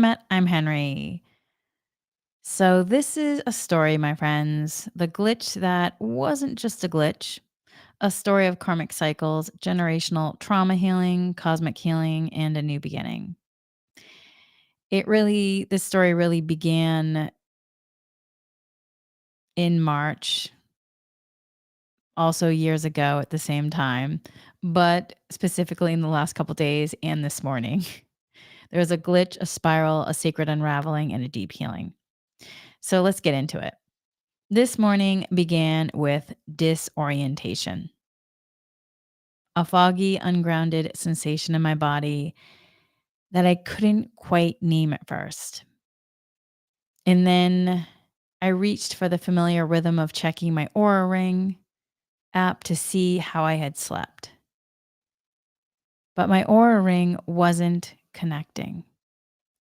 I'm Henry. So, this is a story, my friends. The glitch that wasn't just a glitch, a story of karmic cycles, generational trauma healing, cosmic healing, and a new beginning. This story really began in March, also years ago at the same time, but specifically in the last couple days and this morning. There was a glitch, a spiral, a sacred unraveling, and a deep healing. So, let's get into it. This morning began with disorientation, a foggy, ungrounded sensation in my body that I couldn't quite name at first. And then I reached for the familiar rhythm of checking my Oura Ring app to see how I had slept. But my Oura Ring wasn't connecting.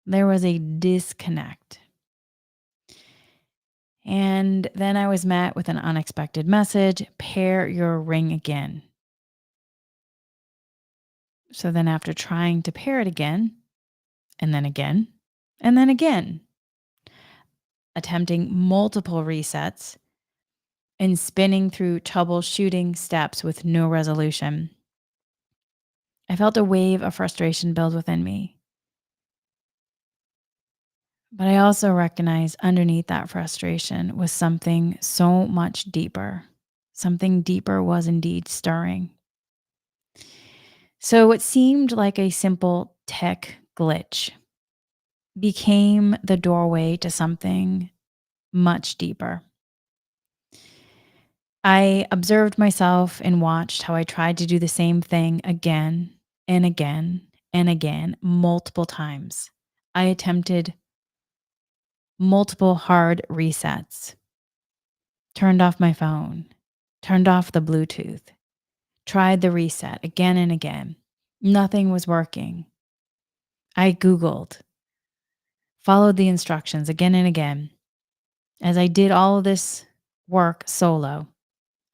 There was a disconnect. And then I was met with an unexpected message: pair your ring again. So then, after trying to pair it again, and then again, and then again, attempting multiple resets and spinning through troubleshooting steps with no resolution, I felt a wave of frustration build within me. But I also recognized underneath that frustration was something so much deeper. Something deeper was indeed stirring. So, what seemed like a simple tech glitch became the doorway to something much deeper. I observed myself and watched how I tried to do the same thing again and again and again, multiple times. I attempted multiple hard resets, turned off my phone, turned off the Bluetooth, tried the reset again and again. Nothing was working. I Googled, followed the instructions again and again. As I did all of this work solo,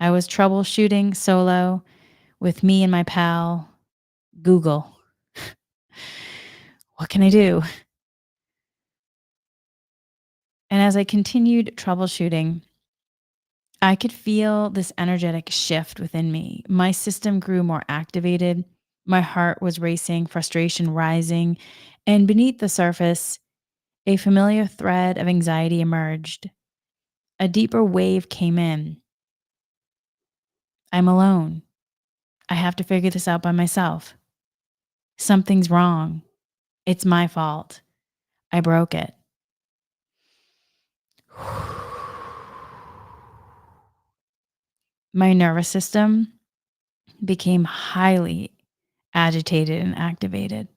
I was troubleshooting solo with me and my pal, Google. What can I do? And as I continued troubleshooting, I could feel this energetic shift within me. My system grew more activated. My heart was racing, frustration rising. And beneath the surface, a familiar thread of anxiety emerged. A deeper wave came in. I'm alone. I have to figure this out by myself. Something's wrong. It's my fault. I broke it. My nervous system became highly agitated and activated.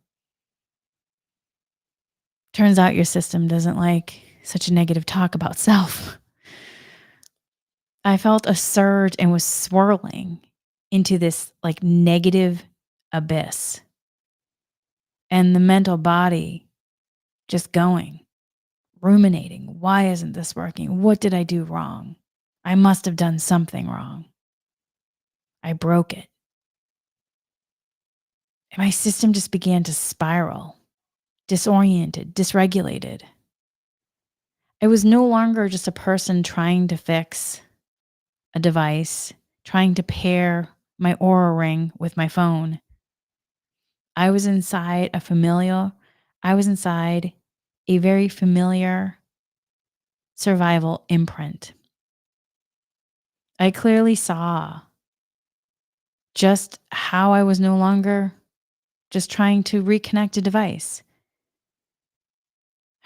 Turns out your system doesn't like such a negative talk about self. I felt a surge and was swirling into this like negative abyss. And the mental body just going, ruminating. Why isn't this working? What did I do wrong? I must have done something wrong. I broke it. And my system just began to spiral, disoriented, dysregulated. I was no longer just a person trying to fix a device, trying to pair my Aura Ring with my phone. I was inside a very familiar survival imprint. I clearly saw just how I was no longer just trying to reconnect a device.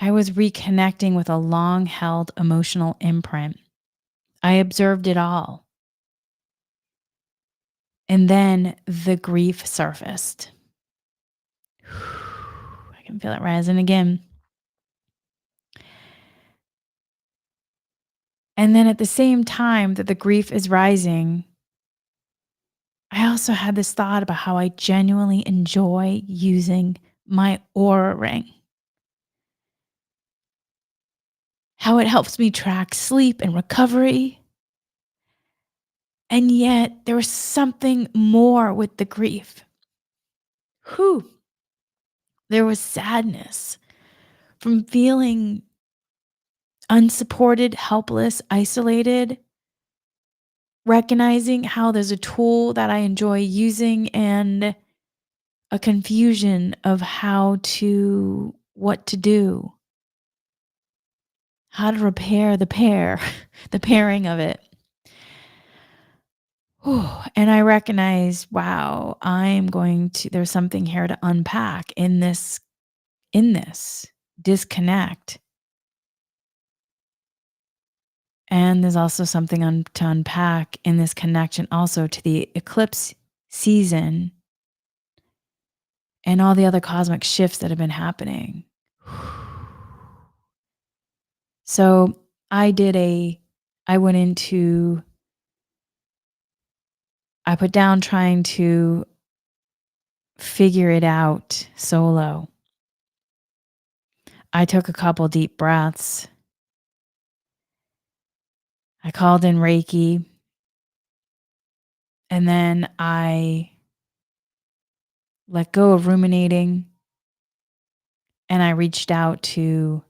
I was reconnecting with a long held emotional imprint. I observed it all. And then the grief surfaced. I can feel it rising again. And then at the same time that the grief is rising, I also had this thought about how I genuinely enjoy using my Aura Ring. How it helps me track sleep and recovery. And yet there was something more with the grief. There was sadness, from feeling unsupported, helpless, isolated, recognizing how there's a tool that I enjoy using and a confusion of what to do, how to repair the pair, the pairing of it. Whew, and I recognize, wow, there's something here to unpack in this disconnect. And there's also something to unpack in this connection also to the eclipse season and all the other cosmic shifts that have been happening. So I did a, I went into, I put down trying to figure it out solo. I took a couple deep breaths. I called in Reiki. And then I let go of ruminating and I reached out to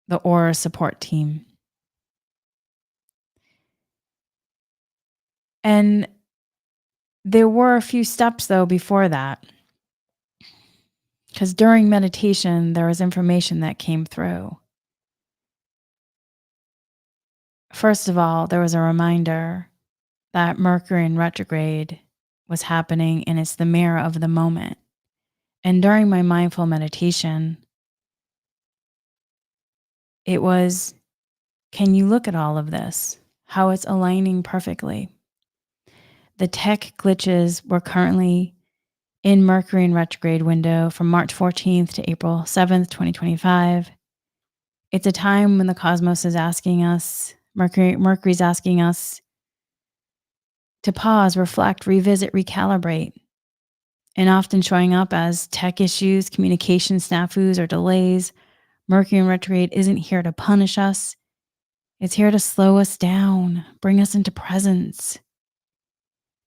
the Aura support team. And there were a few steps though before that. Because during meditation, there was information that came through. First of all, there was a reminder that Mercury in retrograde was happening and it's the mirror of the moment. And during my mindful meditation, it was, can you look at all of this? How it's aligning perfectly. The tech glitches were currently in Mercury in retrograde window from March 14th to April 7th, 2025. It's a time when the cosmos is asking us, Mercury's asking us to pause, reflect, revisit, recalibrate, and often showing up as tech issues, communication snafus, or delays. Mercury in retrograde isn't here to punish us. It's here to slow us down, bring us into presence.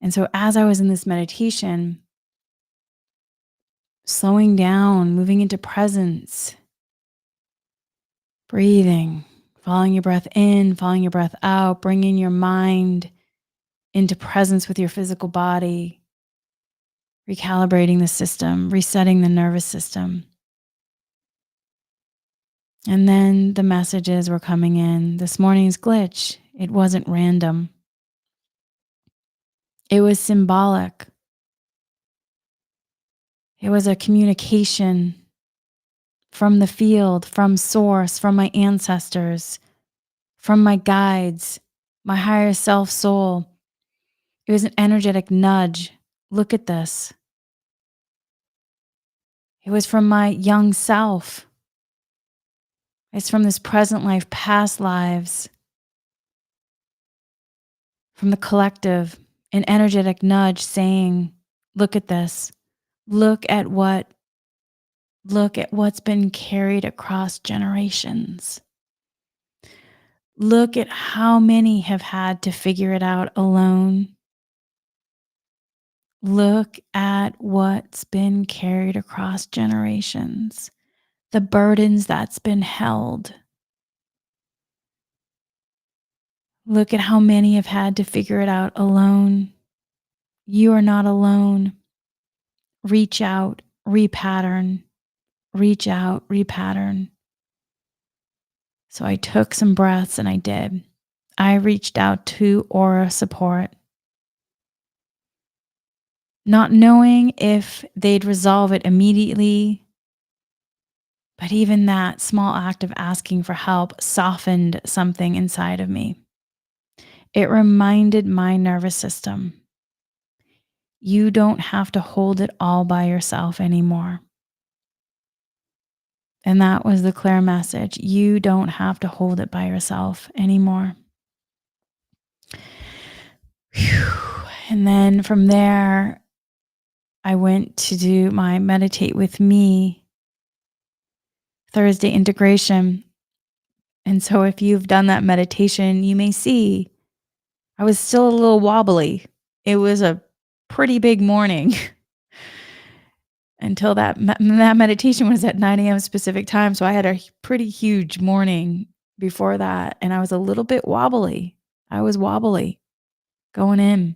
And so as I was in this meditation, slowing down, moving into presence, breathing, following your breath in, following your breath out, bringing your mind into presence with your physical body, recalibrating the system, resetting the nervous system. And then the messages were coming in. This morning's glitch, it wasn't random. It was symbolic. It was a communication from the field, from source, from my ancestors, from my guides, my higher self soul. It was an energetic nudge. Look at this. It was from my young self. It's from this present life, past lives, from the collective, an energetic nudge saying, look at this. Look at what's been carried across generations. Look at how many have had to figure it out alone. Look at what's been carried across generations, the burdens that's been held. Look at how many have had to figure it out alone. You are not alone. Reach out, repattern, reach out, repattern. So I took some breaths and I did. I reached out to Aura support, not knowing if they'd resolve it immediately. But even that small act of asking for help softened something inside of me. It reminded my nervous system, you don't have to hold it all by yourself anymore. And that was the clear message. You don't have to hold it by yourself anymore. Whew. And then from there, I went to do my meditate with me Thursday integration. And so if you've done that meditation, you may see I was still a little wobbly. It was a pretty big morning. until that meditation was at 9 a.m. specific time, so I had a pretty huge morning before that, and I was a little bit wobbly. I was wobbly going in,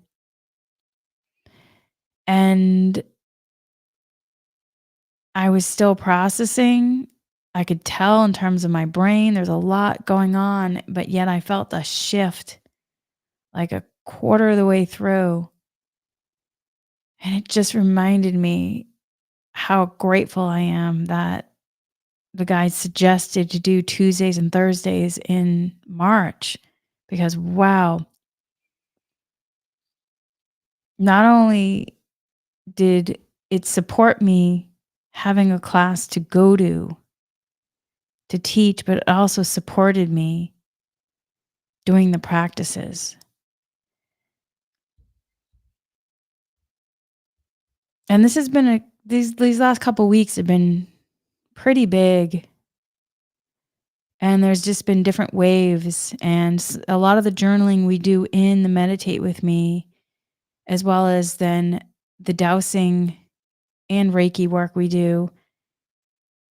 and I was still processing. I could tell in terms of my brain, there's a lot going on, but yet I felt a shift like a quarter of the way through, and it just reminded me how grateful I am that the guy suggested to do Tuesdays and Thursdays in March because, wow, not only did it support me having a class to go to teach, but it also supported me doing the practices. And this has been these last couple weeks have been pretty big, and there's just been different waves, and a lot of the journaling we do in the meditate with me, as well as then the dowsing and Reiki work we do.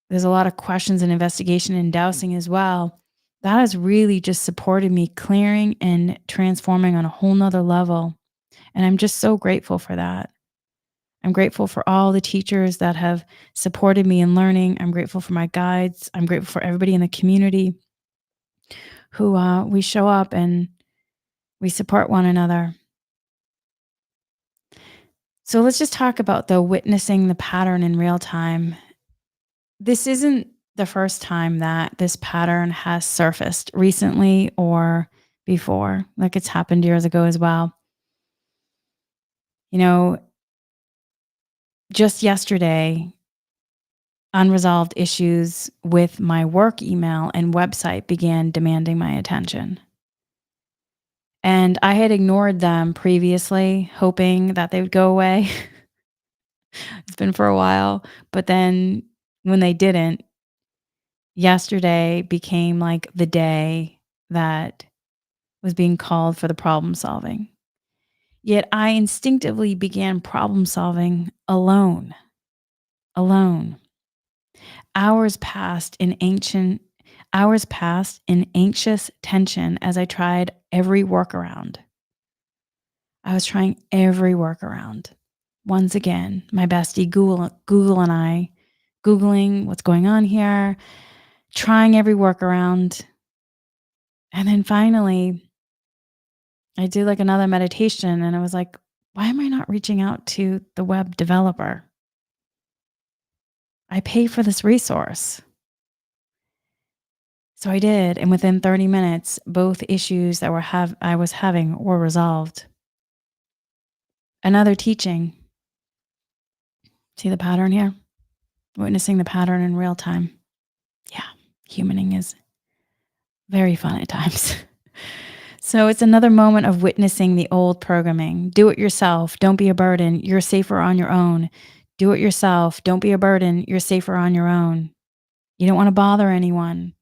There's a lot of questions and investigation in dowsing as well. That has really just supported me clearing and transforming on a whole nother level. And I'm just so grateful for that. I'm grateful for all the teachers that have supported me in learning. I'm grateful for my guides. I'm grateful for everybody in the community who we show up and we support one another. So let's just talk about the witnessing the pattern in real time. This isn't the first time that this pattern has surfaced recently or before. Like it's happened years ago as well. You know, just yesterday, unresolved issues with my work email and website began demanding my attention. And I had ignored them previously, hoping that they would go away. It's been for a while. But then when they didn't, yesterday became like the day that was being called for the problem solving. Yet I instinctively began problem solving alone, alone. Hours passed in ancient Hours passed in anxious tension as I tried every workaround. I was trying every workaround. Once again, my bestie Google and I Googling what's going on here, trying every workaround. And then finally, I did like another meditation and I was like, why am I not reaching out to the web developer? I pay for this resource. So I did. And within 30 minutes, both issues that I was having were resolved. Another teaching. See the pattern here? Witnessing the pattern in real time. Yeah, humaning is very fun at times. So it's another moment of witnessing the old programming. Do it yourself. Don't be a burden. You're safer on your own. Do it yourself. Don't be a burden. You're safer on your own. You don't want to bother anyone.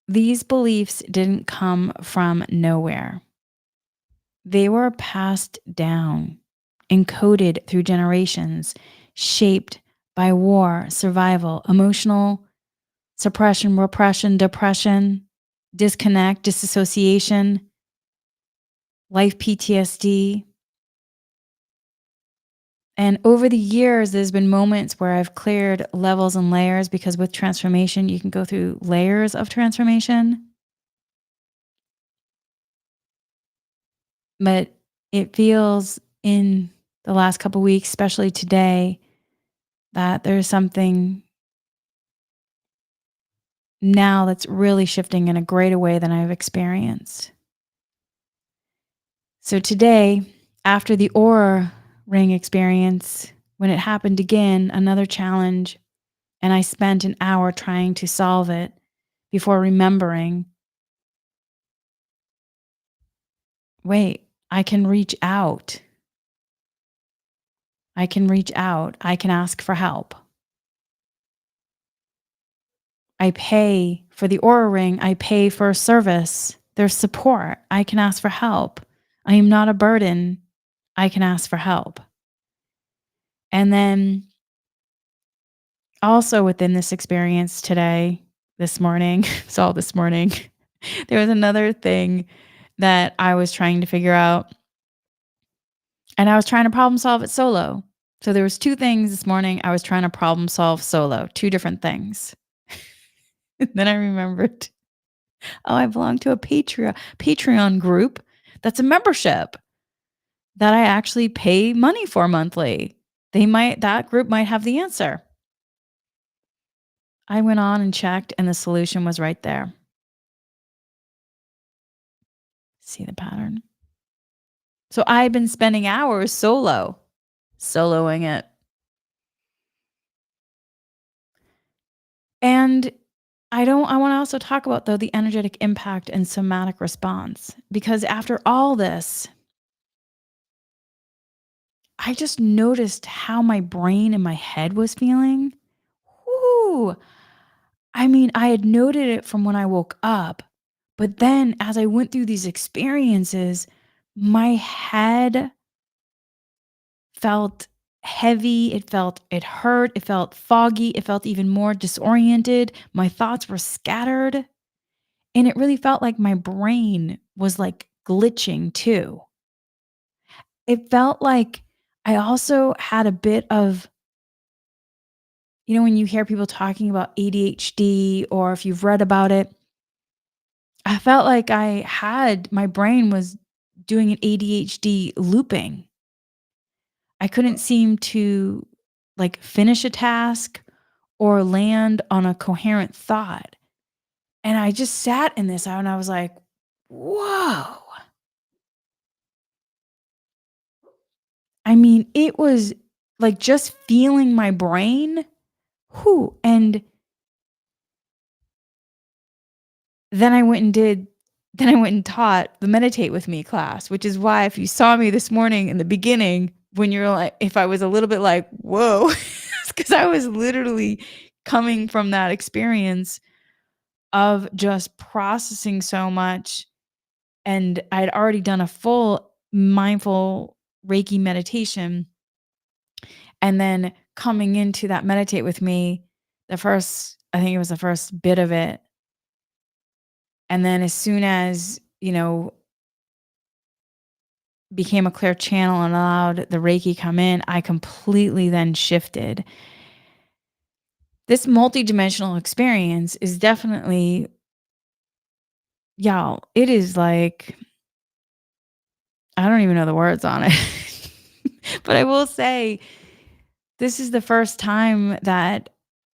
These beliefs didn't come from nowhere. They were passed down, encoded through generations, shaped by war, survival, emotional suppression, repression, depression, disconnect, disassociation, life PTSD. And over the years, there's been moments where I've cleared levels and layers because with transformation, you can go through layers of transformation. But it feels in the last couple weeks, especially today, that there's something now that's really shifting in a greater way than I've experienced. So today, after the Aura Ring experience, when it happened again, another challenge, and I spent an hour trying to solve it before remembering, wait, I can reach out. I can reach out. I can ask for help. I pay for the Aura Ring. I pay for a service. There's support. I can ask for help. I am not a burden. I can ask for help. And then also within this experience today, this morning, so all this morning, there was another thing that I was trying to figure out, and I was trying to problem solve it solo. So there was 2 things this morning I was trying to problem solve solo, 2 different things. Then I remembered, oh, I belong to a Patreon group that's a membership that I actually pay money for monthly. That group might have the answer. I went on and checked, and the solution was right there. See the pattern? So I've been spending hours soloing it. And I want to also talk about, though, the energetic impact and somatic response, because after all this, I just noticed how my brain and my head was feeling. Whoo! I mean, I had noted it from when I woke up, but then as I went through these experiences, my head felt heavy, it hurt, it felt foggy, it felt even more disoriented. My thoughts were scattered, and it really felt like my brain was, like, glitching too. It felt like I also had a bit of, when you hear people talking about ADHD or if you've read about it, I felt like my brain was doing an ADHD looping. I couldn't seem to, like, finish a task or land on a coherent thought. And I just sat in this and I was like, "Whoa." I mean, it was like just feeling my brain. Whew. And then I went and did then I went and taught the Meditate With Me class, which is why if you saw me this morning in the beginning, when you're like, if I was a little bit like, "Whoa," it's 'cause I was literally coming from that experience of just processing so much, and I'd already done a full mindful Reiki meditation, and then coming into that Meditate With Me, I think it was the first bit of it, and then as soon as, became a clear channel and allowed the Reiki come in, I completely then shifted. This multidimensional experience is definitely, y'all, it is like, I don't even know the words on it. But I will say, this is the first time that,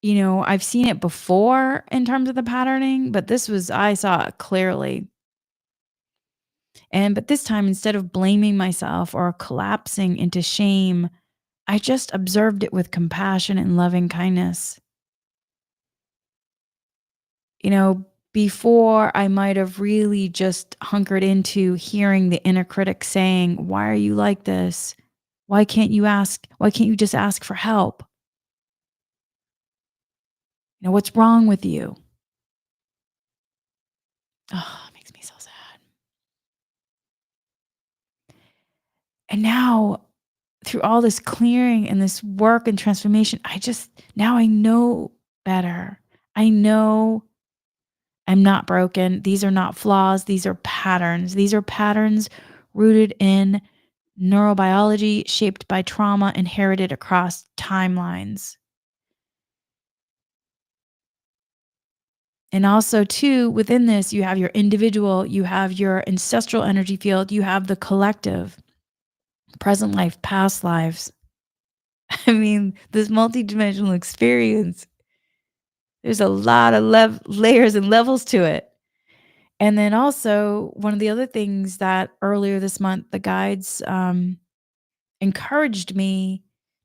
I've seen it before in terms of the patterning, but I saw it clearly. But this time, instead of blaming myself or collapsing into shame, I just observed it with compassion and loving kindness. You know, Before I might have really just hunkered into hearing the inner critic saying, "Why are you like this? Why can't you just ask for help? What's wrong with you?" Oh, it makes me so sad. And now, through all this clearing and this work and transformation, now I know better. I know I'm not broken. These are not flaws. These are patterns. These are patterns rooted in neurobiology, shaped by trauma inherited across timelines. And also, too, within this, you have your individual, you have your ancestral energy field, you have the collective, present life, past lives. I mean, this multidimensional experience, there's a lot of layers and levels to it. And then also, one of the other things that earlier this month, the guides encouraged me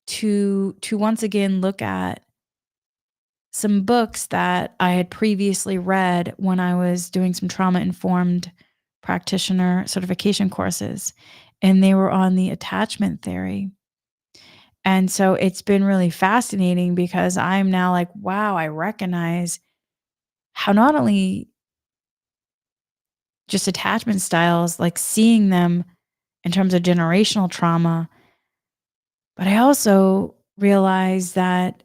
to once again look at some books that I had previously read when I was doing some trauma informed practitioner certification courses, and they were on the attachment theory. And so it's been really fascinating because I'm now like, wow, I recognize how not only just attachment styles, like seeing them in terms of generational trauma. But I also realized that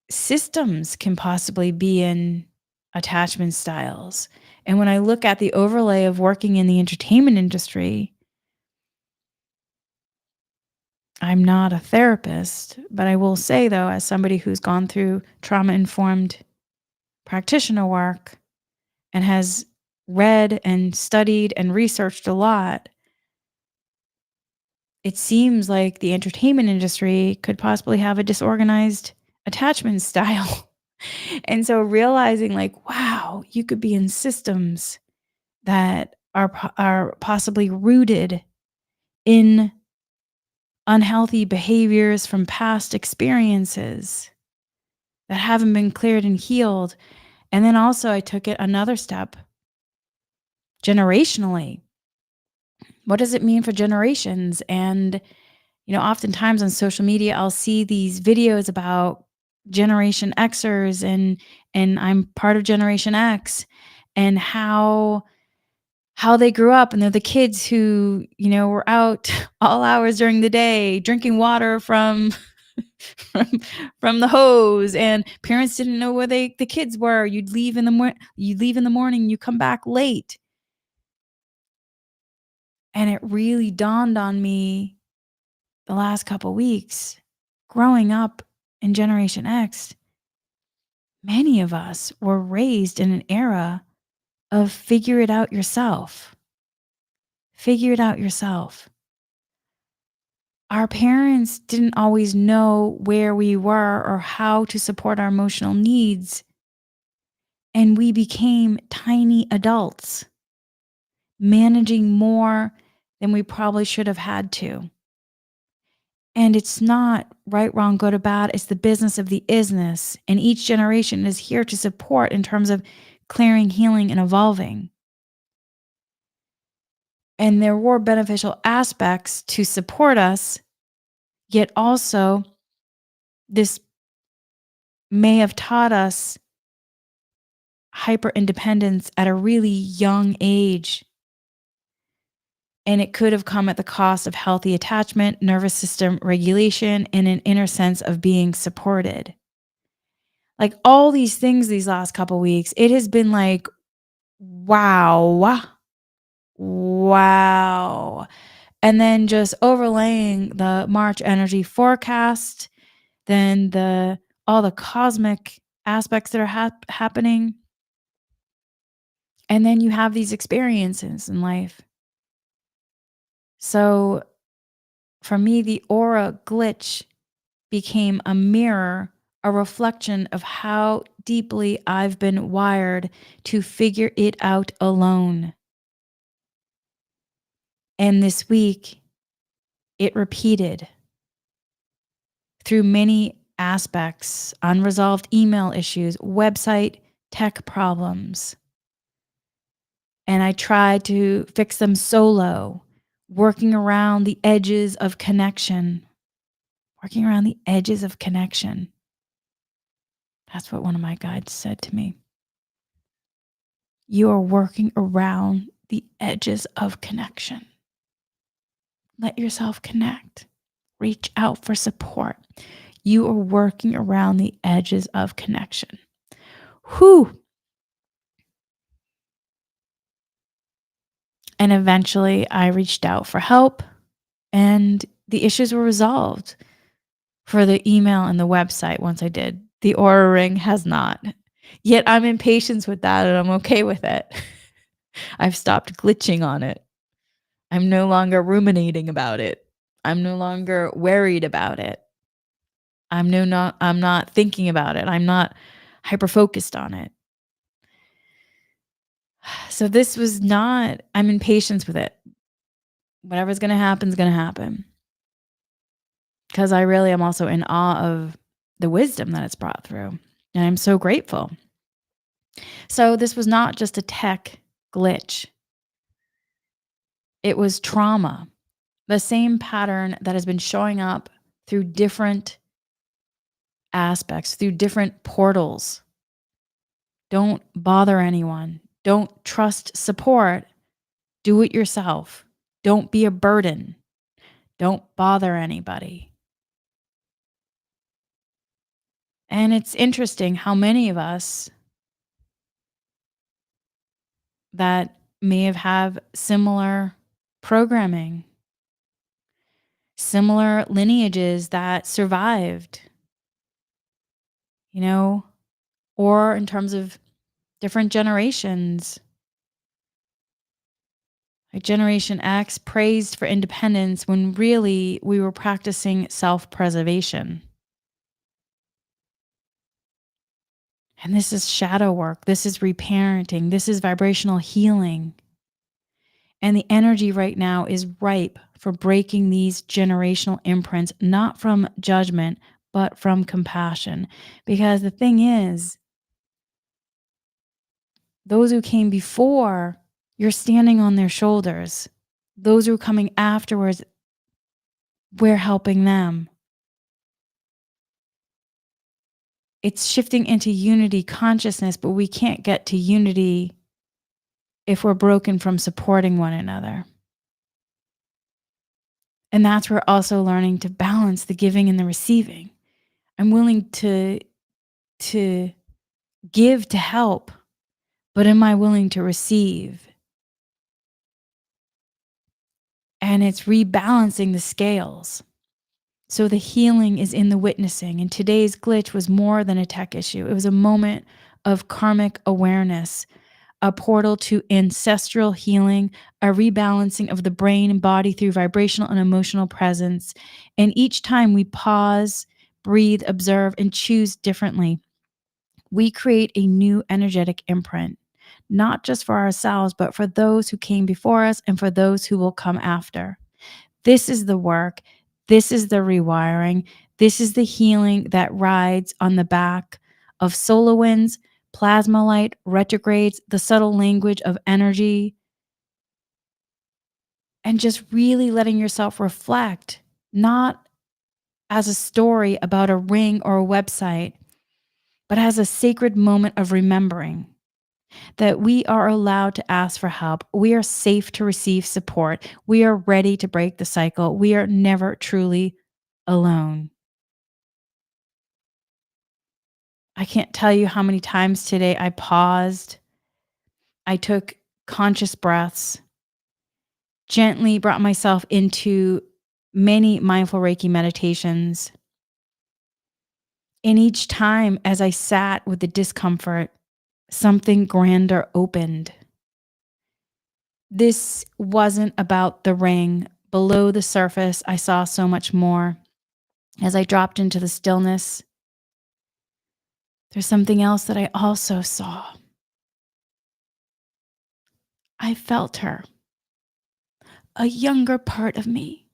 systems can possibly be in attachment styles. And when I look at the overlay of working in the entertainment industry, I'm not a therapist, but I will say, though, as somebody who's gone through trauma informed practitioner work and has read and studied and researched a lot, it seems like the entertainment industry could possibly have a disorganized attachment style. And so realizing like, wow, you could be in systems that are possibly rooted in unhealthy behaviors from past experiences that haven't been cleared and healed. And then also I took it another step generationally. What does it mean for generations? And oftentimes on social media, I'll see these videos about Generation Xers and I'm part of Generation X and how they grew up and they're the kids who, were out all hours during the day drinking water from, from the hose and parents didn't know where the kids were. You'd leave in the morning, you come back late. And it really dawned on me the last couple weeks, growing up in Generation X, many of us were raised in an era of figure it out yourself. Figure it out yourself. Our parents didn't always know where we were or how to support our emotional needs. And we became tiny adults, managing more than we probably should have had to. And it's not right, wrong, good or bad. It's the business of the isness. And each generation is here to support in terms of clearing, healing, and evolving. And there were beneficial aspects to support us, yet also this may have taught us hyper independence at a really young age. And it could have come at the cost of healthy attachment, nervous system regulation, and an inner sense of being supported. Like all these things these last couple weeks, it has been like, wow, wow. And then just overlaying the March energy forecast, then all the cosmic aspects that are happening. And then you have these experiences in life. So for me, the aura glitch became a mirror, a reflection of how deeply I've been wired to figure it out alone. And this week, it repeated through many aspects: unresolved email issues, website tech problems. And I tried to fix them solo, working around the edges of connection. Working around the edges of connection. That's what one of my guides said to me. You are working around the edges of connection. Let yourself connect. Reach out for support. You are working around the edges of connection. Whew. And eventually I reached out for help and the issues were resolved for the email and the website once I did. The Oura Ring has not. Yet I'm in patience with that and I'm okay with it. I've stopped glitching on it. I'm no longer ruminating about it. I'm no longer worried about it. I'm not thinking about it. I'm not hyper focused on it. So this was not, I'm in patience with it. Whatever's going to happen is going to happen. Because I really am also in awe of the wisdom that it's brought through. And I'm so grateful. So this was not just a tech glitch. It was trauma. The same pattern that has been showing up through different aspects, through different portals. Don't bother anyone. Don't trust support. Do it yourself. Don't be a burden. Don't bother anybody. And it's interesting how many of us that may have similar programming, similar lineages that survived, you know, or in terms of different generations. Like Generation X praised for independence when really we were practicing self preservation. And this is shadow work. This is reparenting. This is vibrational healing. And the energy right now is ripe for breaking these generational imprints, not from judgment, but from compassion. Because the thing is, those who came before, you're standing on their shoulders. Those who are coming afterwards, we're helping them. It's shifting into unity consciousness, but we can't get to unity if we're broken from supporting one another. And that's where also learning to balance the giving and the receiving. I'm willing to give to help, but am I willing to receive? And it's rebalancing the scales. So the healing is in the witnessing. And today's glitch was more than a tech issue. It was a moment of karmic awareness, a portal to ancestral healing, a rebalancing of the brain and body through vibrational and emotional presence. And each time we pause, breathe, observe, and choose differently, we create a new energetic imprint, not just for ourselves, but for those who came before us and for those who will come after. This is the work. This is the rewiring. This is the healing that rides on the back of solar winds, plasma light, retrogrades, the subtle language of energy, and just really letting yourself reflect, not as a story about a ring or a website, but as a sacred moment of remembering that we are allowed to ask for help. We are safe to receive support. We are ready to break the cycle. We are never truly alone. I can't tell you how many times today I paused, I took conscious breaths, gently brought myself into many mindful Reiki meditations. And each time as I sat with the discomfort, something grander opened. This wasn't about the ring. Below the surface, I saw so much more. As I dropped into the stillness, there's something else that I also saw. I felt her, a younger part of me.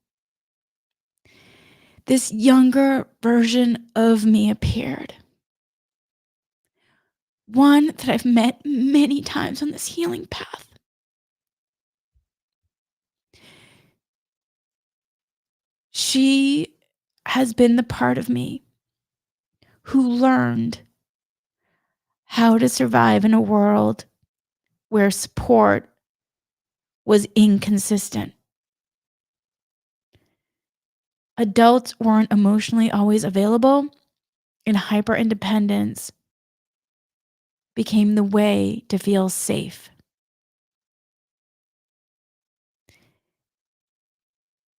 This younger version of me appeared. One that I've met many times on this healing path. She has been the part of me who learned how to survive in a world where support was inconsistent. Adults weren't emotionally always available, and hyper independence became the way to feel safe.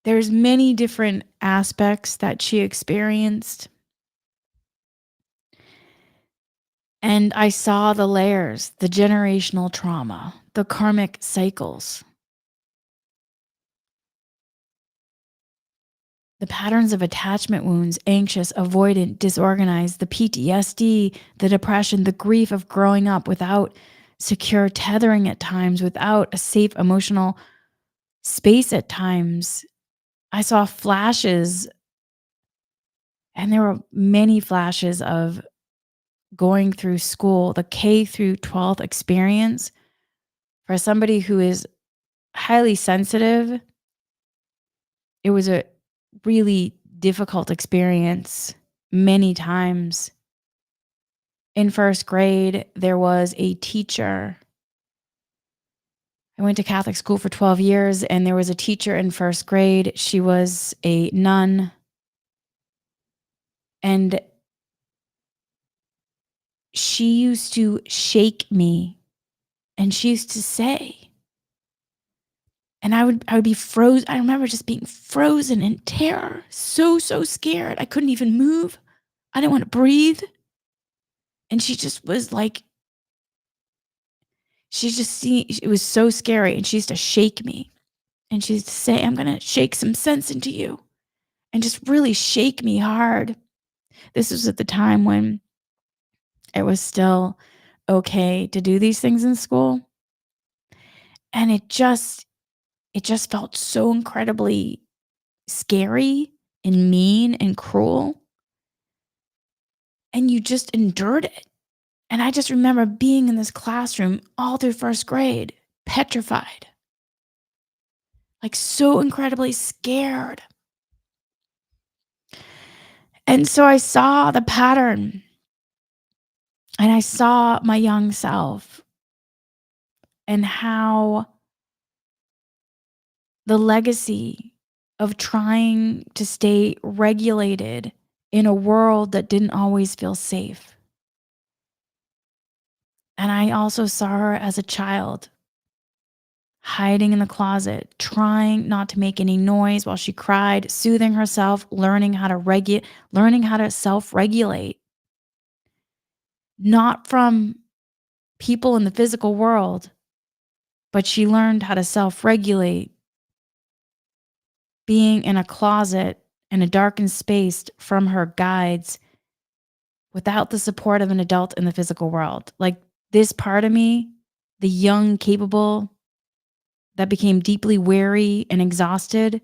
There's many different aspects that she experienced. And I saw the layers, the generational trauma, the karmic cycles, the patterns of attachment wounds, anxious, avoidant, disorganized, the PTSD, the depression, the grief of growing up without secure tethering at times, without a safe emotional space at times. I saw flashes, and there were many flashes of going through school, the K through 12th experience for somebody who is highly sensitive. It was a really difficult experience many times. In first grade, there was a teacher I went to Catholic school for 12 years, and there was a teacher in first grade. She was a nun, and she used to shake me, and she used to say, and I would be frozen. I remember just being frozen in terror, so scared. I couldn't even move. I didn't want to breathe. And she just was like, she just see it was so scary, and she used to shake me, and she used to say, "I'm gonna shake some sense into you," and just really shake me hard. This was at the time when it was still okay to do these things in school, and it just felt so incredibly scary and mean and cruel, and you just endured it. And I just remember being in this classroom all through first grade, petrified, like so incredibly scared. And so I saw the pattern, and I saw my young self and how the legacy of trying to stay regulated in a world that didn't always feel safe. And I also saw her as a child hiding in the closet, trying not to make any noise while she cried, soothing herself, learning how to self-regulate, not from people in the physical world, but she learned how to self-regulate being in a closet in a darkened space from her guides without the support of an adult in the physical world. Like this part of me, the young, capable, that became deeply weary and exhausted,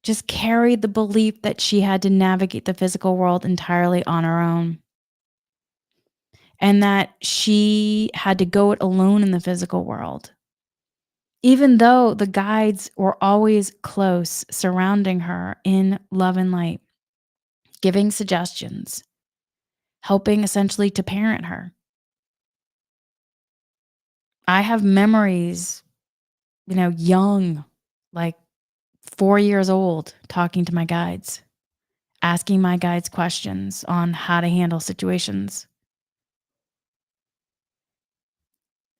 just carried the belief that she had to navigate the physical world entirely on her own, and that she had to go it alone in the physical world. Even though the guides were always close, surrounding her in love and light, giving suggestions, helping essentially to parent her. I have memories, young, like 4 years old, talking to my guides, asking my guides questions on how to handle situations,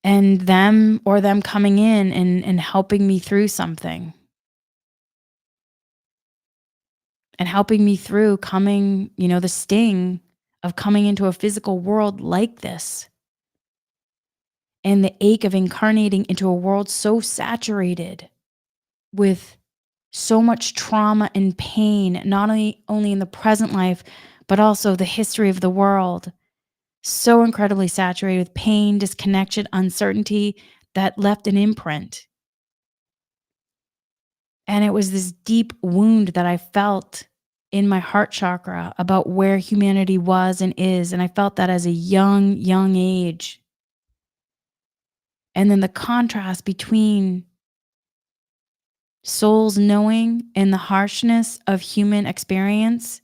and them coming in and helping me through something, and helping me through the sting of coming into a physical world like this, and the ache of incarnating into a world so saturated with so much trauma and pain, not only in the present life, but also the history of the world. So incredibly saturated with pain, disconnection, uncertainty that left an imprint. And it was this deep wound that I felt in my heart chakra about where humanity was and is. And I felt that as a young age. And then the contrast between souls knowing and the harshness of human experience,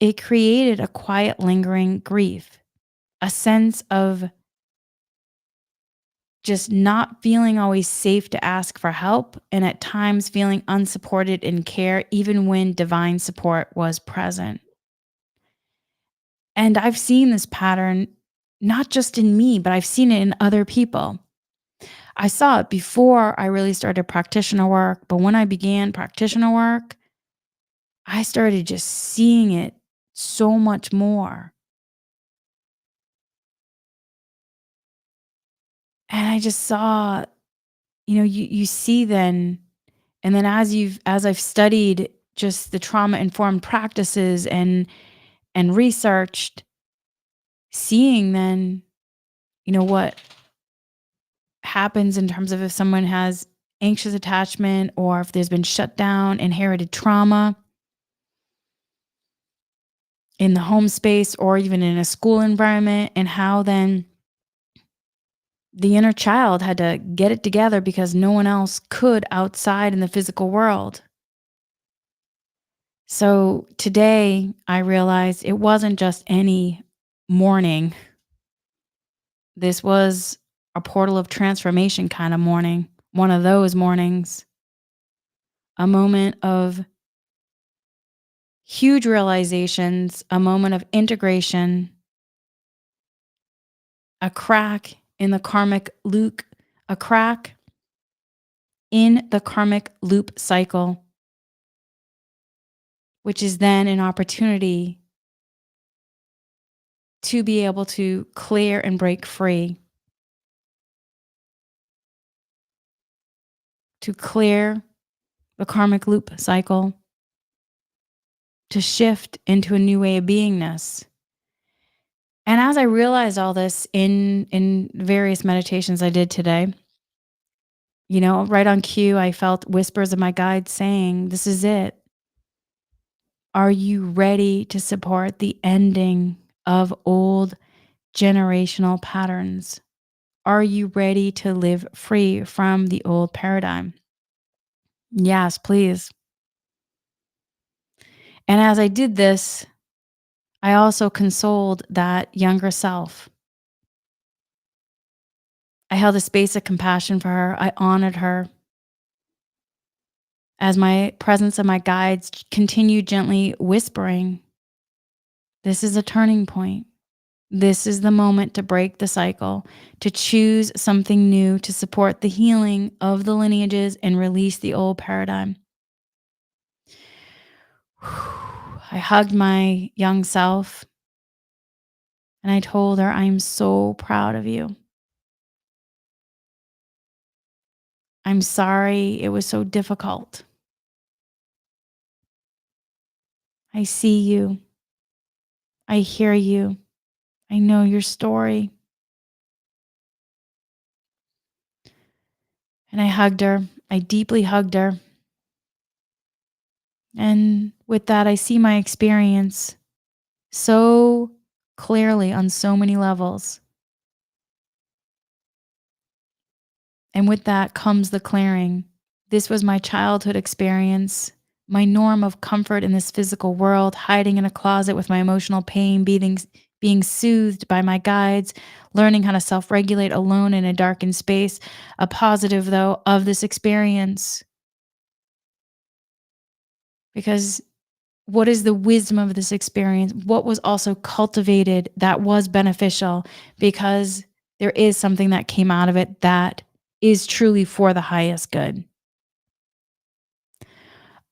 it created a quiet, lingering grief, a sense of just not feeling always safe to ask for help, and at times feeling unsupported in care, even when divine support was present. And I've seen this pattern not just in me, but I've seen it in other people. I saw it before I really started practitioner work, but when I began practitioner work, I started just seeing it so much more. And I just saw, you see then, and then as I've studied just the trauma informed practices and researched, seeing then, what happens in terms of if someone has anxious attachment, or if there's been shut down, inherited trauma in the home space or even in a school environment, and how then the inner child had to get it together because no one else could outside in the physical world. So today I realized it wasn't just any morning. This was a portal of transformation kind of morning, one of those mornings, a moment of huge realizations, a moment of integration, a crack in the karmic loop, a crack in the karmic loop cycle, which is then an opportunity to be able to clear and break free, to clear the karmic loop cycle, to shift into a new way of beingness. And as I realized all this in various meditations I did today, right on cue, I felt whispers of my guide saying, "This is it. Are you ready to support the ending of old generational patterns? Are you ready to live free from the old paradigm?" Yes, please. And as I did this, I also consoled that younger self. I held a space of compassion for her. I honored her as my presence and my guides continued gently whispering, "This is a turning point. This is the moment to break the cycle, to choose something new, to support the healing of the lineages and release the old paradigm." I hugged my young self and I told her, "I'm so proud of you. I'm sorry it was so difficult. I see you. I hear you. I know your story." And I hugged her. I deeply hugged her. And with that, I see my experience so clearly on so many levels. And with that comes the clearing. This was my childhood experience, my norm of comfort in this physical world, hiding in a closet with my emotional pain, being soothed by my guides, learning how to self regulate alone in a darkened space. A positive, though, of this experience. Because what is the wisdom of this experience? What was also cultivated that was beneficial? Because there is something that came out of it that is truly for the highest good.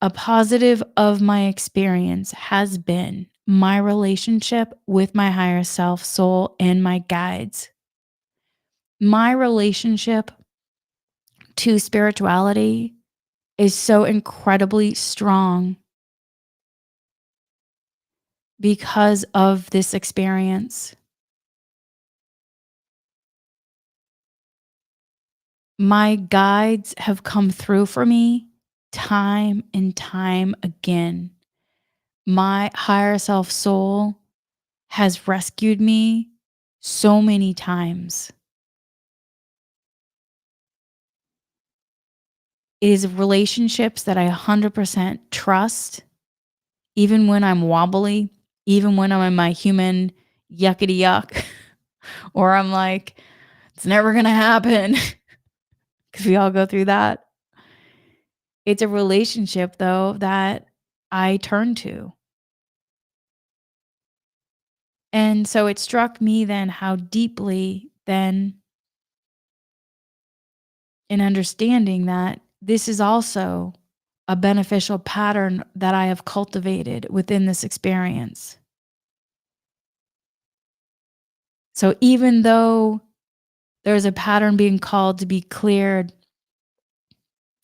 A positive of my experience has been my relationship with my higher self, soul, and my guides. My relationship to spirituality is so incredibly strong because of this experience. My guides have come through for me time and time again. My higher self soul has rescued me so many times. It is relationships that I 100% trust, even when I'm wobbly, even when I'm in my human yuckity yuck, or I'm like, it's never going to happen because we all go through that. It's a relationship, though, that I turn to. And so it struck me then how deeply, then, in understanding that this is also a beneficial pattern that I have cultivated within this experience. So even though there's a pattern being called to be cleared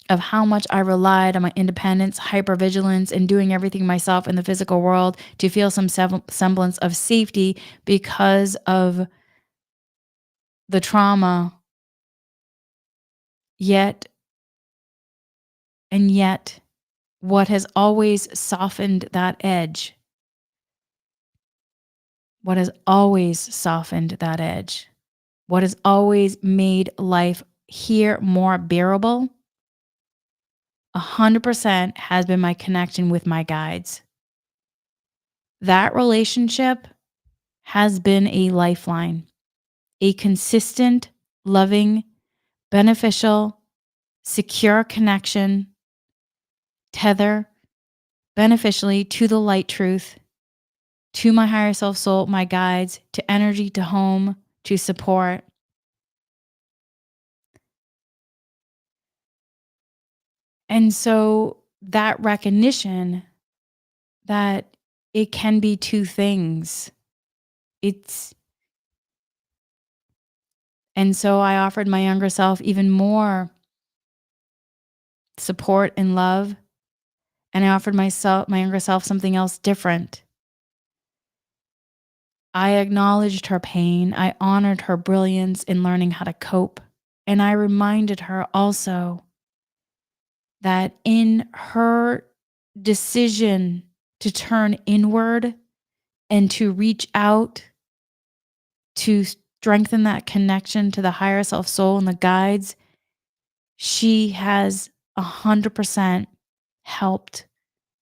of how much I relied on my independence, hypervigilance, and doing everything myself in the physical world to feel some semblance of safety because of the trauma, yet, and yet, what has always softened that edge, what has always softened that edge, what has always made life here more bearable, 100% has been my connection with my guides. That relationship has been a lifeline, a consistent loving, beneficial, secure connection, tether beneficially to the light truth, to my higher self soul, my guides, to energy, to home, to support. And so that recognition that it can be two things. It's and so I offered my younger self even more support and love, and I offered my younger self something else different. I acknowledged her pain, I honored her brilliance in learning how to cope, and I reminded her also that in her decision to turn inward and to reach out to strengthen that connection to the higher self soul and the guides, she has 100% helped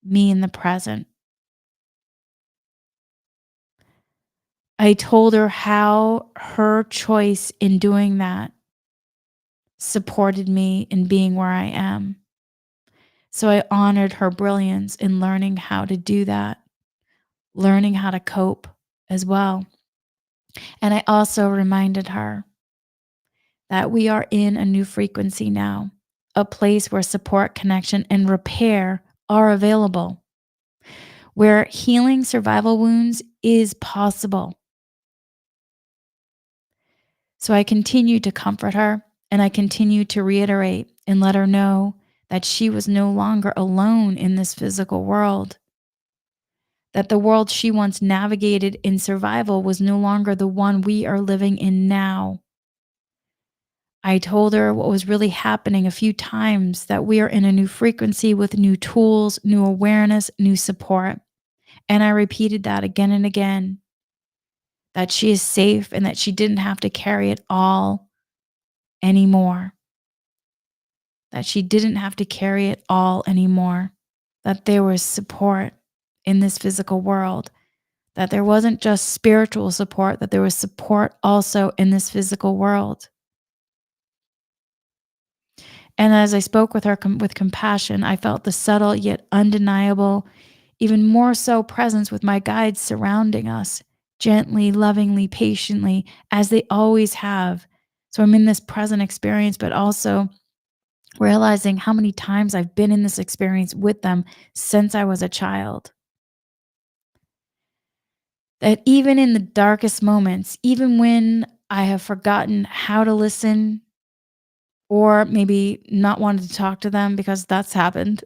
me in the present. I told her how her choice in doing that supported me in being where I am. So I honored her brilliance in learning how to do that, learning how to cope as well. And I also reminded her that we are in a new frequency now, a place where support, connection, and repair are available, where healing survival wounds is possible. So I continue to comfort her and I continue to reiterate and let her know that she was no longer alone in this physical world, that the world she once navigated in survival was no longer the one we are living in now. I told her what was really happening a few times, that we are in a new frequency with new tools, new awareness, new support. And I repeated that again and again, that she is safe and that she didn't have to carry it all anymore, that she didn't have to carry it all anymore, that there was support in this physical world, that there wasn't just spiritual support, that there was support also in this physical world. And as I spoke with her with compassion, I felt the subtle yet undeniable, even more so presence with my guides surrounding us, gently, lovingly, patiently, as they always have. So I'm in this present experience, but also realizing how many times I've been in this experience with them since I was a child. That even in the darkest moments, even when I have forgotten how to listen or maybe not wanted to talk to them because that's happened,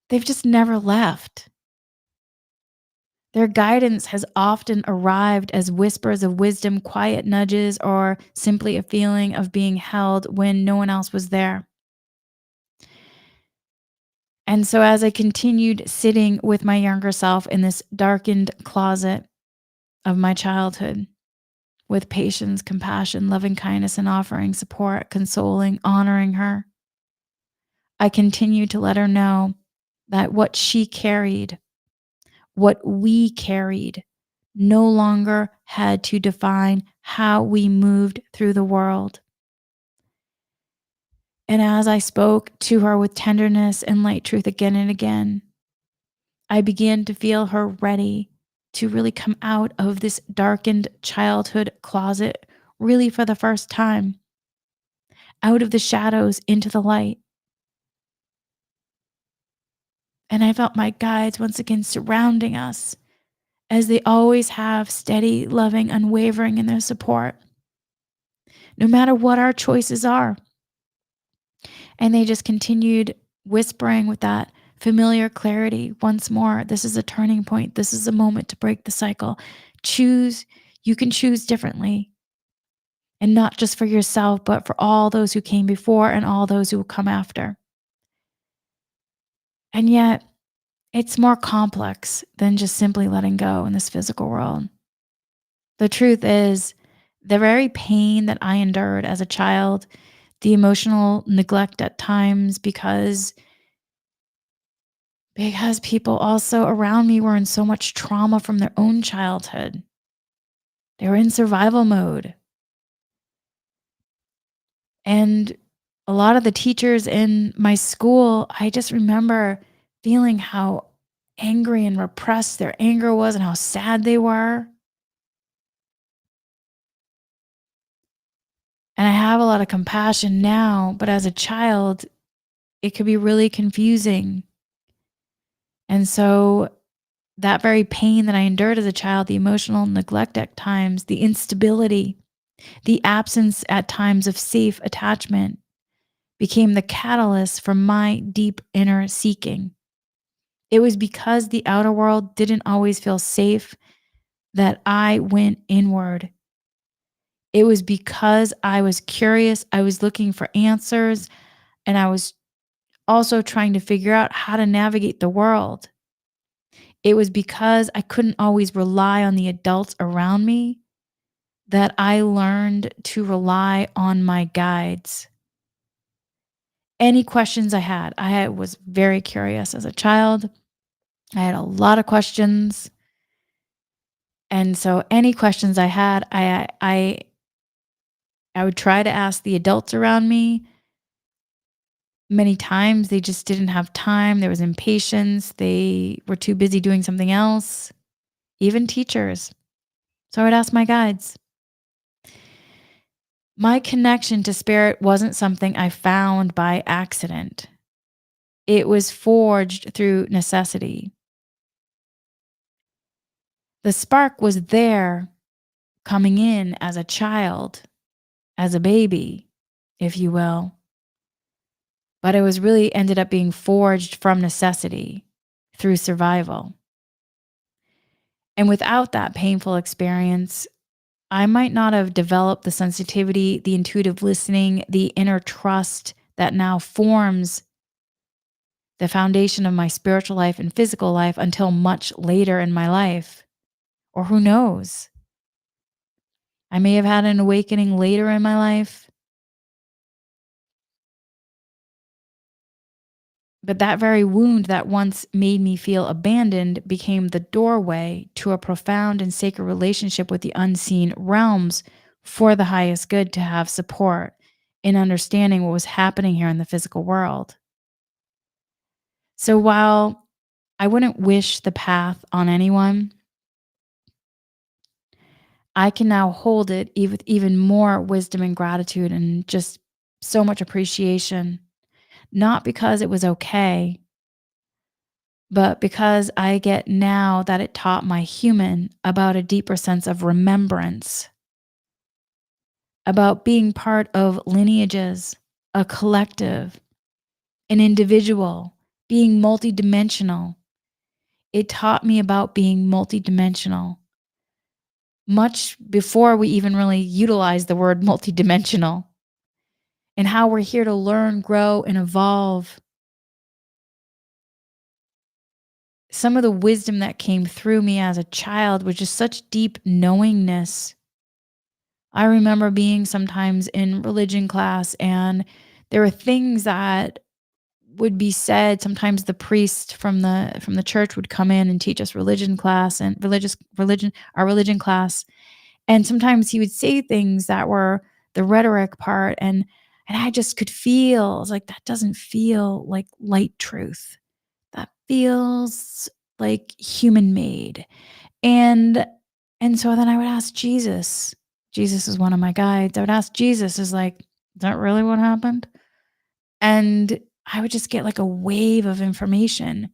they've just never left. Their guidance has often arrived as whispers of wisdom, quiet nudges, or simply a feeling of being held when no one else was there. And so, as I continued sitting with my younger self in this darkened closet of my childhood, with patience, compassion, loving kindness, and offering support, consoling, honoring her, I continued to let her know that what she carried, what we carried, no longer had to define how we moved through the world. And as I spoke to her with tenderness and light truth again and again, I began to feel her ready to really come out of this darkened childhood closet, really for the first time, out of the shadows into the light. And I felt my guides once again surrounding us, as they always have, steady, loving, unwavering in their support, no matter what our choices are. And they just continued whispering with that familiar clarity once more. This is a turning point. This is a moment to break the cycle. Choose, you can choose differently. And not just for yourself, but for all those who came before and all those who will come after. And yet, it's more complex than just simply letting go in this physical world. The truth is, the very pain that I endured as a child, the emotional neglect at times because people also around me were in so much trauma from their own childhood. They were in survival mode. And a lot of the teachers in my school, I just remember feeling how angry and repressed their anger was and how sad they were. And I have a lot of compassion now, but as a child, it could be really confusing. And so that very pain that I endured as a child, the emotional neglect at times, the instability, the absence at times of safe attachment became the catalyst for my deep inner seeking. It was because the outer world didn't always feel safe that I went inward. It was because I was curious, I was looking for answers, and I was also trying to figure out how to navigate the world. It was because I couldn't always rely on the adults around me that I learned to rely on my guides. Any questions I was very curious as a child. I had a lot of questions. And so any questions I would try to ask the adults around me. Many times they just didn't have time. There was impatience. They were too busy doing something else, even teachers. So I would ask my guides. My connection to spirit wasn't something I found by accident. It was forged through necessity. The spark was there coming in as a child, as a baby, if you will. But it was really ended up being forged from necessity through survival. And without that painful experience, I might not have developed the sensitivity, the intuitive listening, the inner trust that now forms the foundation of my spiritual life and physical life until much later in my life. Or who knows? I may have had an awakening later in my life. But that very wound that once made me feel abandoned became the doorway to a profound and sacred relationship with the unseen realms for the highest good to have support in understanding what was happening here in the physical world. So while I wouldn't wish the path on anyone, I can now hold it with even more wisdom and gratitude and just so much appreciation, not because it was okay, but because I get now that it taught my human about a deeper sense of remembrance, about being part of lineages, a collective, an individual, being multidimensional. It taught me about being multidimensional much before we even really utilized the word multidimensional, and how we're here to learn, grow, and evolve. Some of the wisdom that came through me as a child was just such deep knowingness. I remember being sometimes in religion class, and there were things that would be said. Sometimes the priest from the church would come in and teach us religion class and religion our religion class. And sometimes he would say things that were the rhetoric part, and I just could feel, I was like, that doesn't feel like light truth. That feels like human made. And and so then I would ask Jesus. Jesus is one of my guides. I would ask Jesus, is like, is that really what happened? And I would just get like a wave of information.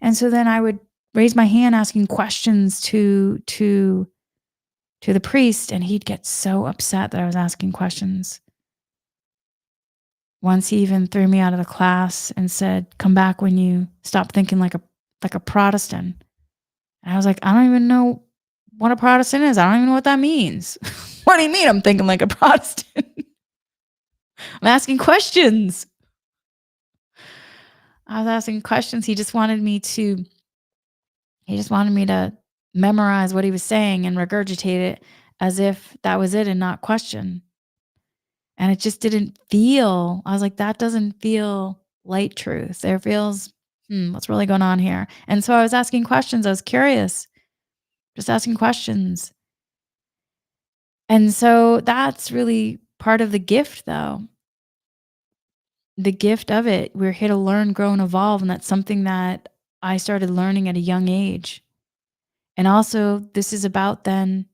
And so then I would raise my hand asking questions to the priest, and he'd get so upset that I was asking questions. Once he even threw me out of the class and said, "Come back when you stop thinking like a Protestant." And I was like, "I don't even know what a Protestant is. I don't even know what that means." "What do you mean I'm thinking like a Protestant?" "I'm asking questions." I was asking questions. He just wanted me to memorize what he was saying and regurgitate it as if that was it and not question. And it just didn't feel, I was like, that doesn't feel light truth. There feels, what's really going on here? And so I was asking questions. I was curious, just asking questions. And so that's really part of the gift, though. the gift of it. We're here to learn, grow, and evolve. And that's something that I started learning at a young age. And also, this is about beingness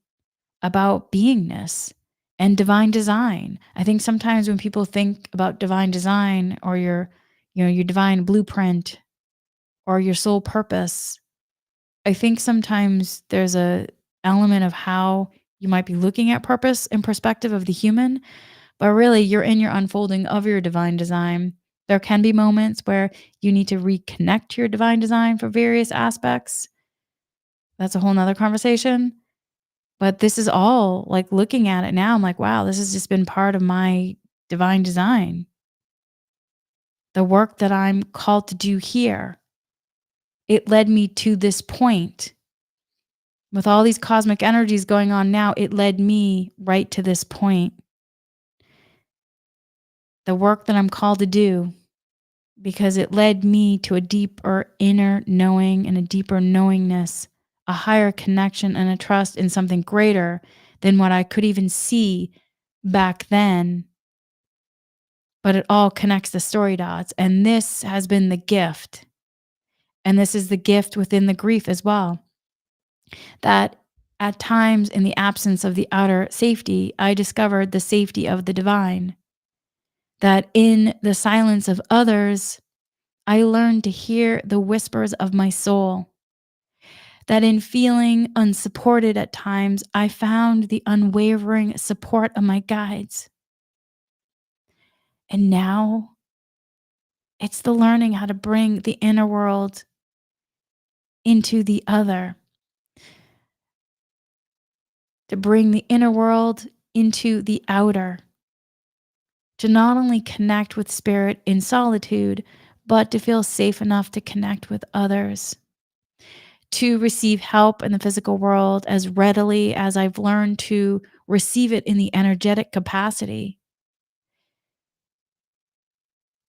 and divine design. I think sometimes when people think about divine design or your divine blueprint or your soul purpose, I think sometimes there's a element of how you might be looking at purpose and perspective of the human, but really you're in your unfolding of your divine design. There can be moments where you need to reconnect to your divine design for various aspects. That's a whole nother conversation. But this is all like looking at it now, I'm like, wow, this has just been part of my divine design. The work that I'm called to do here, it led me to this point. With all these cosmic energies going on now, it led me right to this point. The work that I'm called to do, because it led me to a deeper inner knowing and a deeper knowingness, a higher connection and a trust in something greater than what I could even see back then. But it all connects the story dots. And this has been the gift. And this is the gift within the grief as well. That at times, in the absence of the outer safety, I discovered the safety of the divine. That in the silence of others, I learned to hear the whispers of my soul. That in feeling unsupported at times, I found the unwavering support of my guides. And now it's the learning how to bring the inner world into the other, to bring the inner world into the outer, to not only connect with spirit in solitude, but to feel safe enough to connect with others, to receive help in the physical world as readily as I've learned to receive it in the energetic capacity,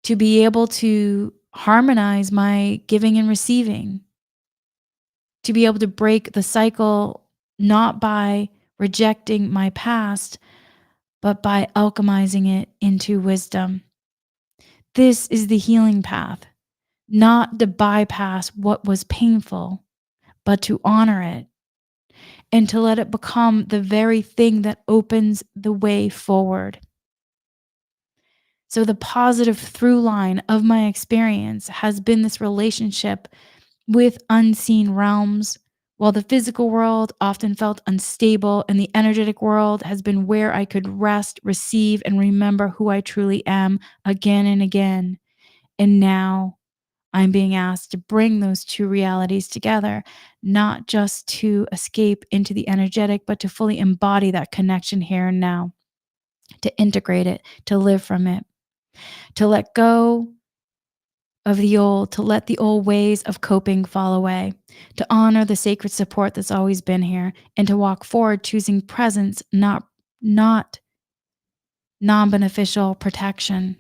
to be able to harmonize my giving and receiving, to be able to break the cycle not by rejecting my past, but by alchemizing it into wisdom. This is the healing path, not to bypass what was painful, but to honor it and to let it become the very thing that opens the way forward. So, the positive through line of my experience has been this relationship with unseen realms. While the physical world often felt unstable, and the energetic world has been where I could rest, receive, and remember who I truly am again and again. And now I'm being asked to bring those two realities together, not just to escape into the energetic, but to fully embody that connection here and now, to integrate it, to live from it, to let go of the old, to let the old ways of coping fall away, to honor the sacred support that's always been here, and to walk forward choosing presence, not non-beneficial protection,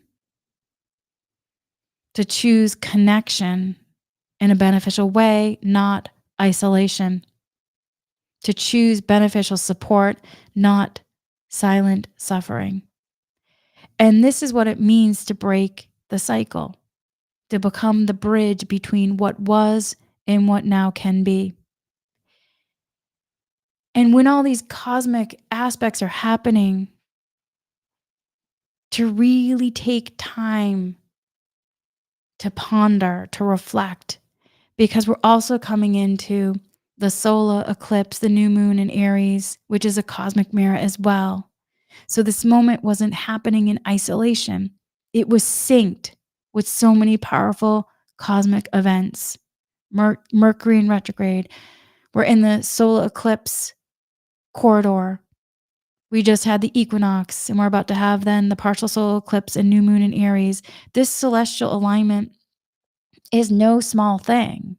to choose connection in a beneficial way, not isolation, to choose beneficial support, not silent suffering. And this is what it means to break the cycle, to become the bridge between what was and what now can be. And when all these cosmic aspects are happening, to really take time to ponder, to reflect, because we're also coming into the solar eclipse, the new moon in Aries, which is a cosmic mirror as well. So this moment wasn't happening in isolation, it was synced with so many powerful cosmic events. Mercury in retrograde. We're in the solar eclipse corridor. We just had the equinox, and we're about to have then the partial solar eclipse and new moon in Aries. This celestial alignment is no small thing.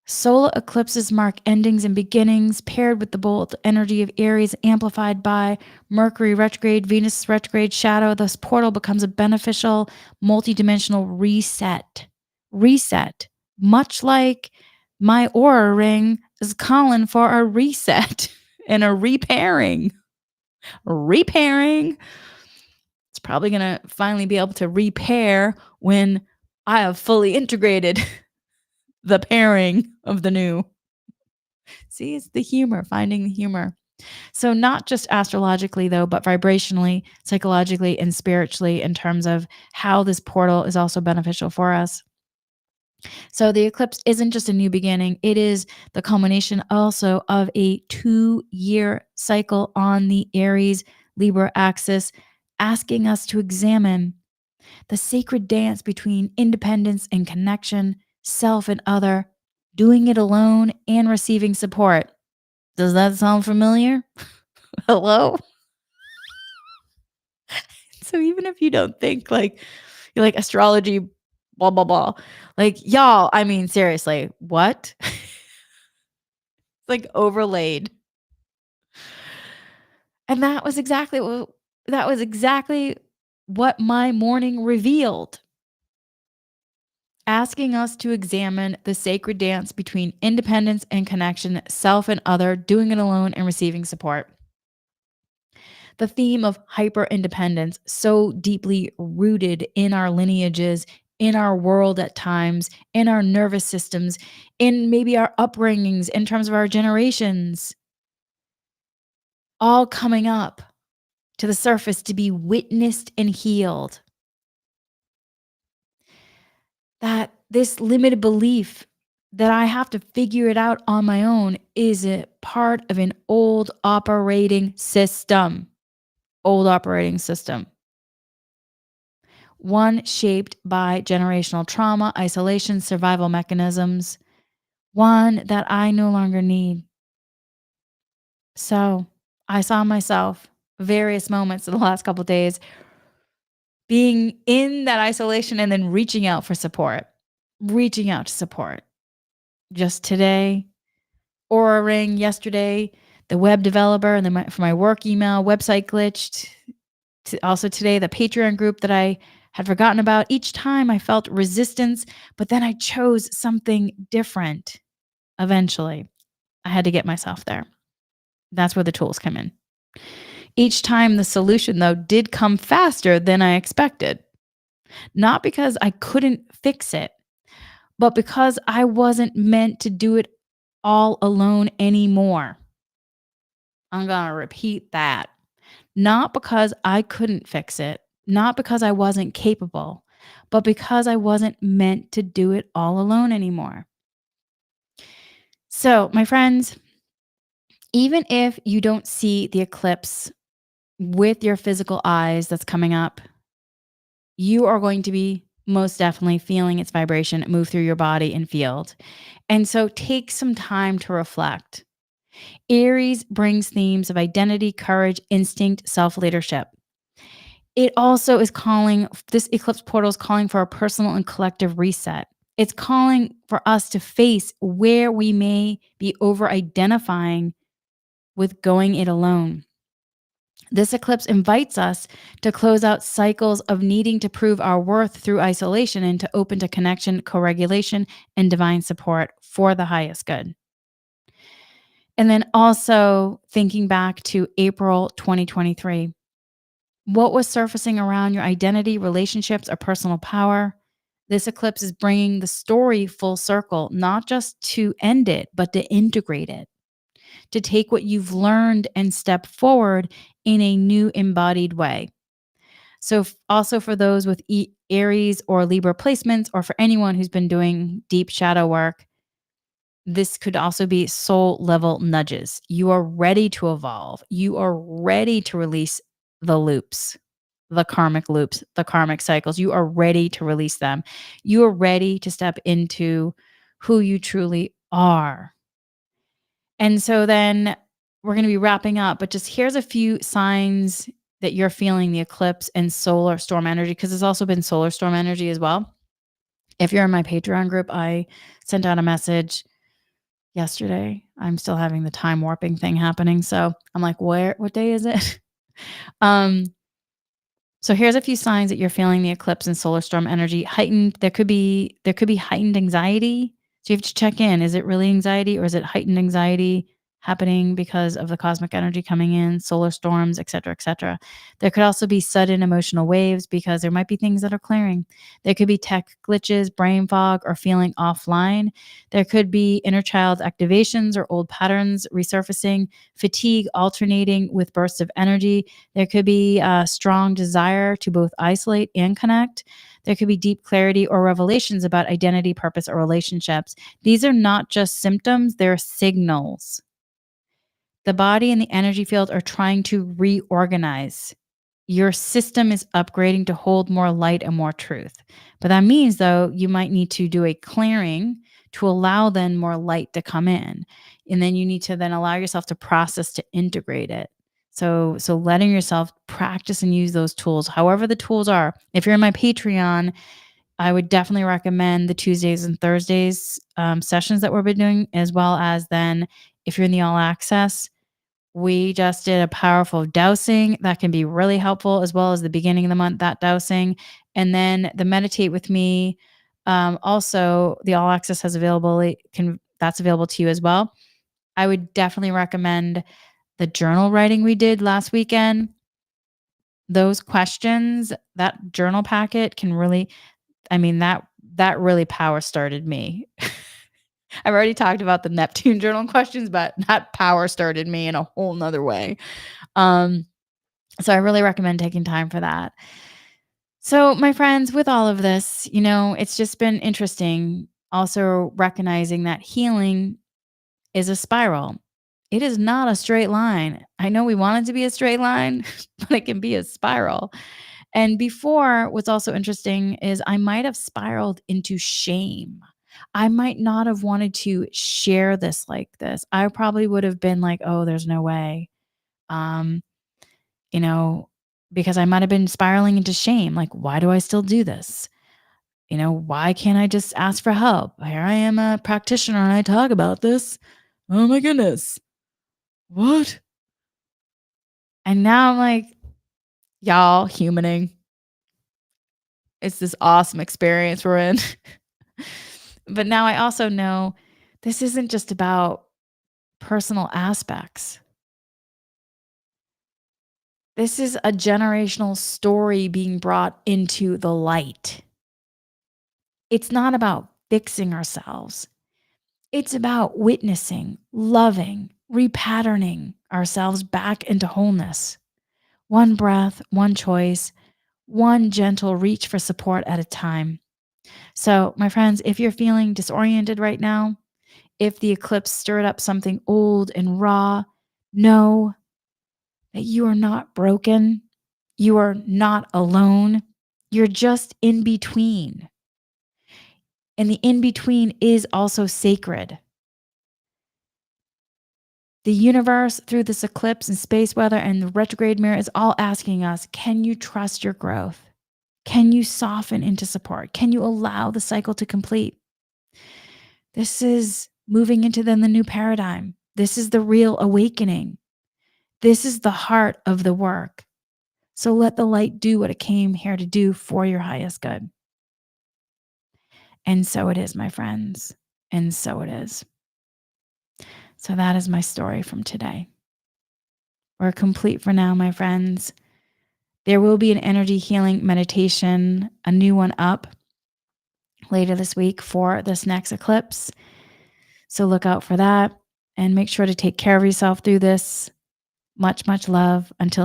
Solar eclipses mark endings and beginnings, paired with the bold energy of Aries, amplified by Mercury retrograde, Venus retrograde shadow. This portal becomes a beneficial, multidimensional reset. Reset. Much like my Oura Ring is calling for a reset and a repairing. Repairing. It's Probably gonna finally be able to repair when I have fully integrated the pairing of the new. See, it's the humor, finding the humor. So, not just astrologically, though, but vibrationally, psychologically, and spiritually, in terms of how this portal is also beneficial for us. So, the eclipse isn't just a new beginning, it is the culmination also of a 2-year cycle on the Aries Libra axis, asking us to examine the sacred dance between independence and connection, self and other, doing it alone and receiving support. Does that sound familiar? Hello? So even if you don't think like you're like astrology, blah, blah, blah, like y'all, I mean, seriously, what? Like overlaid. And that was exactly what my morning revealed. Asking us to examine the sacred dance between independence and connection, self and other, doing it alone and receiving support. The theme of hyper independence, so deeply rooted in our lineages, in our world at times, in our nervous systems, in maybe our upbringings, in terms of our generations, all coming up to the surface to be witnessed and healed. That this limited belief that I have to figure it out on my own is a part of an old operating system. Old operating system. One shaped by generational trauma, isolation, survival mechanisms. One that I no longer need. So I saw myself various moments in the last couple of days being in that isolation and then reaching out for support, reaching out to support. Just today, Oura Ring yesterday, the web developer, and then for my work email, website glitched. Also today, the Patreon group that I had forgotten about. Each time I felt resistance, but then I chose something different. Eventually, I had to get myself there. That's where the tools come in. Each time the solution, though, did come faster than I expected. Not because I couldn't fix it, but because I wasn't meant to do it all alone anymore. I'm going to repeat that. Not because I couldn't fix it, not because I wasn't capable, but because I wasn't meant to do it all alone anymore. So, my friends, even if you don't see the eclipse with your physical eyes that's coming up, you are going to be most definitely feeling its vibration move through your body and field. And so take some time to reflect. Aries brings themes of identity, courage, instinct, self leadership. It also is calling, this eclipse portal is calling for a personal and collective reset. It's calling for us to face where we may be over identifying with going it alone. This eclipse invites us to close out cycles of needing to prove our worth through isolation and to open to connection, co-regulation, and divine support for the highest good. And then also thinking back to April 2023, what was surfacing around your identity, relationships, or personal power? This eclipse is bringing the story full circle, not just to end it, but to integrate it, to take what you've learned and step forward in a new embodied way. So, also for those with Aries or Libra placements, or for anyone who's been doing deep shadow work, this could also be soul level nudges. You are ready to evolve. You are ready to release the loops, the karmic loops, the karmic cycles. You are ready to release them. You are ready to step into who you truly are. And so then we're going to be wrapping up, but just here's a few signs that you're feeling the eclipse and solar storm energy, because there's also been solar storm energy as well. If you're in my Patreon group, I sent out a message yesterday. I'm still having the time warping thing happening. So I'm like, what day is it? So here's a few signs that you're feeling the eclipse and solar storm energy heightened. There could be heightened anxiety. So you have to check in. Is it really anxiety or is it heightened anxiety? happening because of the cosmic energy coming in, solar storms, et cetera, et cetera. There could also be sudden emotional waves because there might be things that are clearing. There could be tech glitches, brain fog, or feeling offline. There could be inner child activations or old patterns resurfacing, fatigue alternating with bursts of energy. There could be a strong desire to both isolate and connect. There could be deep clarity or revelations about identity, purpose, or relationships. These are not just symptoms, they're signals. The body and the energy field are trying to reorganize. Your system is upgrading to hold more light and more truth. But that means, though, you might need to do a clearing to allow then more light to come in. And then you need to then allow yourself to process to integrate it. So letting yourself practice and use those tools, however the tools are. If you're in my Patreon, I would definitely recommend the Tuesdays and Thursdays sessions that we've been doing, as well as then if you're in the all access, we just did a powerful dowsing that can be really helpful, as well as the beginning of the month, that dowsing. And then the meditate with me. Also, the all access has that's available to you as well. I would definitely recommend the journal writing we did last weekend. Those questions, that journal packet can really, I mean, that really power started me. I've already talked about the Neptune journal questions, but that power started me in a whole nother way. Um, so I really recommend taking time for that. So, my friends, with all of this, it's just been interesting also recognizing that healing is a spiral. It is not a straight line. I know we want it to be a straight line, but it can be a spiral. And before, what's also interesting is I might have spiraled into shame. I might not have wanted to share this like this. I probably would have been like, oh, there's no way. Um, you know, because I might have been spiraling into shame. Like, why do I still do this? Why can't I just ask for help? Here I am, a practitioner, and I talk about this. Oh my goodness. What? And now I'm like, y'all, humaning. It's this awesome experience we're in. But now I also know this isn't just about personal aspects. This is a generational story being brought into the light. It's not about fixing ourselves. It's about witnessing, loving, repatterning ourselves back into wholeness. One breath, one choice, one gentle reach for support at a time. So, my friends, if you're feeling disoriented right now, if the eclipse stirred up something old and raw, know that you are not broken. You are not alone. You're just in between. And the in between is also sacred. The universe, through this eclipse and space weather and the retrograde mirror, is all asking us, can you trust your growth? Can you soften into support? Can you allow the cycle to complete? This is moving into then the new paradigm. This is the real awakening. This is the heart of the work. So let the light do what it came here to do for your highest good. And so it is, my friends. And so it is. So that is my story from today. We're complete for now, my friends. There will be an energy healing meditation, a new one up later this week for this next eclipse. So look out for that and make sure to take care of yourself through this. Much, much love. Until